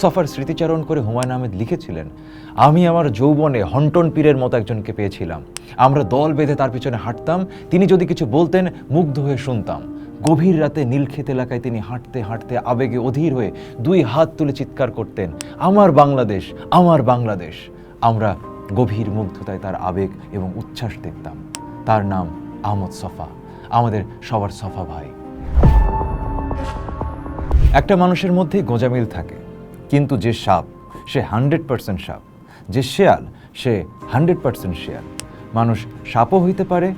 সফার স্মৃতিচারণ করে হুমায়ুন আহমেদ লিখেছিলেন, আমি আমার যৌবনে হন্টন পীরের মতো একজনকে পেয়েছিলাম। আমরা দল বেঁধে তার পিছনে হাঁটতাম, তিনি যদি কিছু বলতেন মুগ্ধ হয়ে শুনতাম। গভীর রাতে নীলক্ষেত এলাকায় তিনি হাঁটতে হাঁটতে আবেগে অধীর হয়ে দুই হাত তুলে চিৎকার করতেন, আমার বাংলাদেশ, আমার বাংলাদেশ। আমরা গভীর মুগ্ধতায় তার আবেগ এবং উচ্ছ্বাস দেখতাম। তার নাম আহমদ সফা, আমাদের সবার সফা ভাই। একটা মানুষের মধ্যেই গোঁজামিল থাকে, কিন্তু যে সাপ সে 100% সাপ, যে শেয়াল সে 100% শেয়াল। মানুষ সাপও হইতে পারে,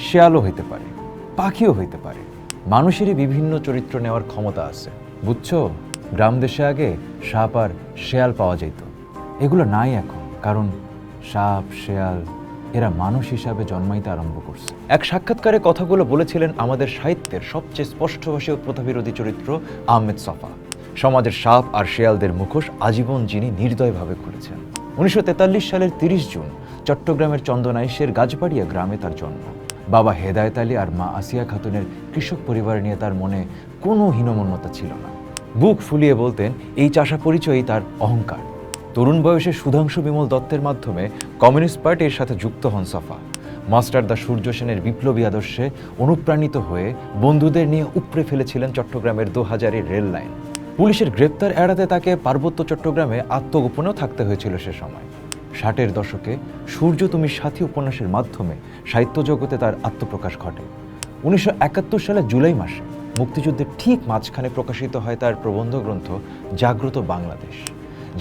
শেয়ালও হইতে পারে, পাখিও হইতে পারে। মানুষেরই বিভিন্ন চরিত্র নেওয়ার ক্ষমতা আছে, বুঝছো? গ্রাম দেশে আগে সাপ আর শেয়াল পাওয়া যেত, এগুলো নাই এখন, কারণ সাপ শেয়াল এরা মানুষ হিসাবে জন্মাইতে আরম্ভ করছে। এক সাক্ষাৎকারে কথাগুলো বলেছিলেন আমাদের সাহিত্যের সবচেয়ে স্পষ্টভাষী ও প্রথাবিরোধী চরিত্র আহমেদ সফা। সমাজের সাপ আর শেয়ালদের মুখোশ আজীবন যিনি নির্দয়ভাবে খুলেছেন। 1943 সালের 30 জুন চট্টগ্রামের চন্দনাইশের গাছবাড়িয়া গ্রামে তার জন্ম। বাবা হেদায়েত আলী আর মা আসিয়া খাতুনের কৃষক পরিবার নিয়ে তার মনে কোনো হীনমন্যতা ছিল না। বুক ফুলিয়ে বলতেন এই চাষা পরিচয়ই তার অহংকার। তরুণ বয়সে সুধাংশু বিমল দত্তের মাধ্যমে কমিউনিস্ট পার্টির সাথে যুক্ত হন সফা। মাস্টার দা সূর্য সেনের বিপ্লবী আদর্শে অনুপ্রাণিত হয়ে বন্ধুদের নিয়ে উপড়ে ফেলেছিলেন চট্টগ্রামের 2000-এর রেল লাইন। পুলিশের গ্রেপ্তার এড়াতে তাকে পার্বত্য চট্টগ্রামে আত্মগোপনেও থাকতে হয়েছিল সে সময়। 60-এর দশকে সূর্য তুমি সাথী উপন্যাসের মাধ্যমে সাহিত্য জগতে তার আত্মপ্রকাশ ঘটে। 1971 সালের জুলাই মাসে মুক্তিযুদ্ধের ঠিক মাঝখানে প্রকাশিত হয় তার প্রবন্ধ গ্রন্থ জাগ্রত বাংলাদেশ।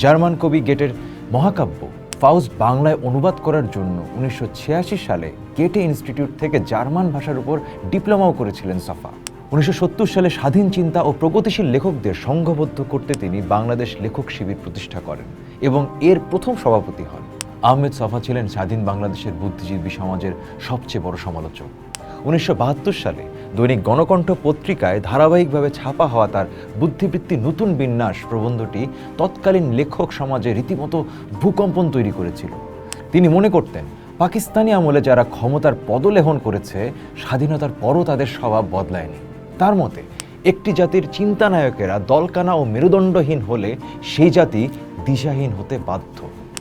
জার্মান কবি গেটের মহাকাব্য ফাউস্ট বাংলায় অনুবাদ করার জন্য 1986 সালে গেটে ইনস্টিটিউট থেকে জার্মান ভাষার উপর ডিপ্লোমাও করেছিলেন সফা। 1970 সালে স্বাধীন চিন্তা ও প্রগতিশীল লেখকদের সংঘবদ্ধ করতে তিনি বাংলাদেশ লেখক শিবির প্রতিষ্ঠা করেন এবং এর প্রথম সভাপতি হন। আহমেদ সফা ছিলেন স্বাধীন বাংলাদেশের বুদ্ধিজীবী সমাজের সবচেয়ে বড় সমালোচক। 1972 সালে দৈনিক গণকণ্ঠ পত্রিকায় ধারাবাহিকভাবে ছাপা হওয়া তার বুদ্ধিবৃত্তি নতুন বিন্যাস প্রবন্ধটি তৎকালীন লেখক সমাজে রীতিমতো ভূকম্পন তৈরি করেছিল। তিনি মনে করতেন পাকিস্তানি আমলে যারা ক্ষমতার পদলেহন করেছে স্বাধীনতার পরও তাদের স্বভাব বদলায়নি। তার মতে একটি জাতির চিন্তানায়কেরা দলকানা ও মেরুদণ্ডহীন হলে সেই জাতি দিশাহীন হতে বাধ্য।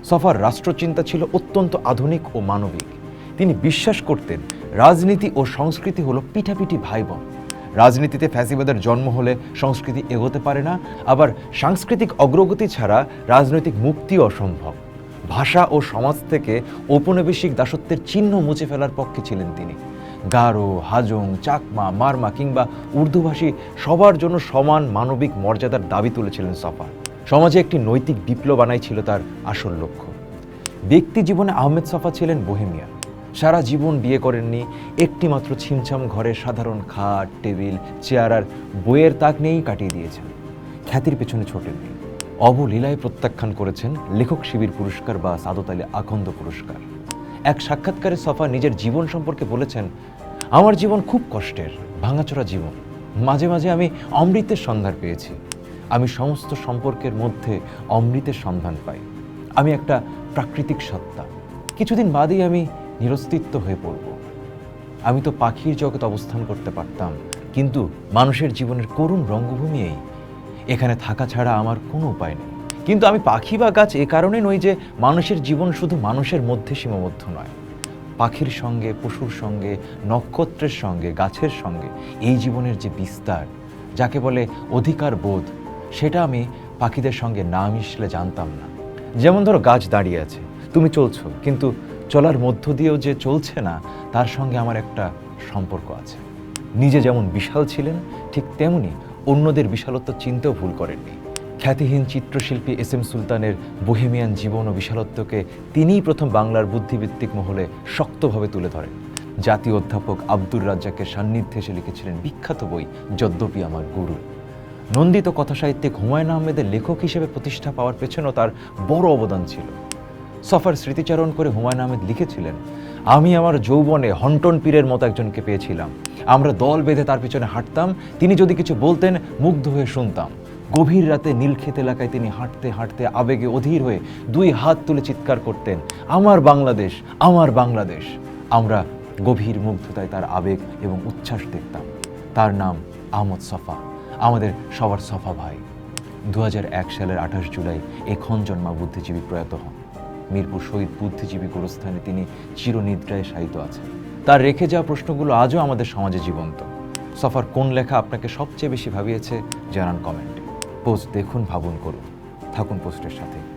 সফার রাষ্ট্রচিন্তা ছিল অত্যন্ত আধুনিক ও মানবিক। তিনি বিশ্বাস করতেন রাজনীতি ও সংস্কৃতি হলো পিঠাপিঠি ভাই বোন। রাজনীতিতে ফ্যাসিবাদের জন্ম হলে সংস্কৃতি এগোতে পারে না, আবার সাংস্কৃতিক অগ্রগতি ছাড়া রাজনৈতিক মুক্তি অসম্ভব। ভাষা ও সমাজ থেকে ঔপনিবেশিক দাসত্বের চিহ্ন মুছে ফেলার পক্ষে ছিলেন তিনি। গারো, হাজং, চাকমা, মারমা কিংবা উর্দুভাষী সবার জন্য সমান মানবিক মর্যাদার দাবি তুলেছিলেন সফা। সমাজে একটি নৈতিক বিপ্লব আনাই ছিল তার আসল লক্ষ্য। ব্যক্তি জীবনে আহমেদ সফা ছিলেন বোহেমিয়ান। সারা জীবন বিয়ে করেননি, একটি মাত্র ছিমছাম ঘরে সাধারণ খাট, টেবিল, চেয়ার আর বইয়ের তাক নিয়েই কাটিয়ে দিয়েছেন। খ্যাতির পেছনে ছোটেননি। অবলীলায় প্রত্যাখ্যান করেছেন লেখক শিবির পুরস্কার বা সাদত আলী আখন্দ পুরস্কার। এক সাক্ষাৎকারে সফা নিজের জীবন সম্পর্কে বলেছেন, আমার জীবন খুব কষ্টের, ভাঙাচোরা জীবন। মাঝে মাঝে আমি অমৃতের সন্ধান পেয়েছি। আমি সমস্ত সম্পর্কের মধ্যে অমৃতের সন্ধান পাই। আমি একটা প্রাকৃতিক সত্তা। কিছুদিন বাদেই আমি নিরস্তিত্ব হয়ে পড়ব। আমি তো পাখির জগৎ অবস্থান করতে পারতাম, কিন্তু মানুষের জীবনের করুণ রঙ্গভূমি এই। এখানে থাকা ছাড়া আমার কোনো উপায় নেই। কিন্তু আমি পাখি বা গাছ এ কারণে নই যে মানুষের জীবন শুধু মানুষের মধ্যে সীমাবদ্ধ নয়। পাখির সঙ্গে, পশুর সঙ্গে, নক্ষত্রের সঙ্গে, গাছের সঙ্গে এই জীবনের যে বিস্তার, যাকে বলে অধিকার বোধ, সেটা আমি পাখিদের সঙ্গে না মিশলে জানতাম না। যেমন ধরো গাছ দাঁড়িয়ে আছে, তুমি চলছো, কিন্তু চলার মধ্য দিয়েও যে চলছে না তার সঙ্গে আমার একটা সম্পর্ক আছে। নিজে যেমন বিশাল ছিলেন ঠিক তেমনি অন্যদের বিশালত্ব চিনতেও ভুল করেননি। খ্যাতিহীন চিত্রশিল্পী এস এম সুলতানের বোহেমিয়ান জীবন ও বিশালত্বকে তিনিই প্রথম বাংলার বুদ্ধিভিত্তিক মহলে শক্তভাবে তুলে ধরেন। জাতীয় অধ্যাপক আব্দুর রাজ্জাকের সান্নিধ্যে এসে লিখেছিলেন বিখ্যাত বই যদ্যপি আমার গুরু। নন্দিত কথাসাহিত্যিক হুমায়ুন আহমেদের লেখক হিসেবে প্রতিষ্ঠা পাওয়ার পেছনেও তার বড় অবদান ছিল। সফার স্মৃতিচারণ করে হুমায়ুন আহমেদ লিখেছিলেন, আমি আমার যৌবনে হন্টন পীরের মতো একজনকে পেয়েছিলাম। আমরা দল বেঁধে তার পিছনে হাঁটতাম, তিনি যদি কিছু বলতেন মুগ্ধ হয়ে শুনতাম। গভীর রাতে নীলক্ষেত এলাকায় তিনি হাঁটতে হাঁটতে আবেগে অধীর হয়ে দুই হাত তুলে চিৎকার করতেন, আমার বাংলাদেশ, আমার বাংলাদেশ। আমরা গভীর মুগ্ধতায় তার আবেগ এবং উচ্ছ্বাস দেখতাম। তার নাম আহমদ সফা, আমাদের সবার সফা ভাই। 2001 সালের 28 জুলাই এখন জন্মা বুদ্ধিজীবী প্রয়াত হন। মিরপুর শহীদ বুদ্ধিজীবী গোরস্থানে তিনি চিরনিদ্রায় শায়িত আছেন। তার রেখে যাওয়া প্রশ্নগুলো আজও আমাদের সমাজে জীবন্ত। সফার কোন লেখা আপনাকে সবচেয়ে বেশি ভাবিয়েছে জানান কমেন্টে। পোস্ট দেখুন, ভাবুন, করুন। থাকুন পোস্টের সাথে।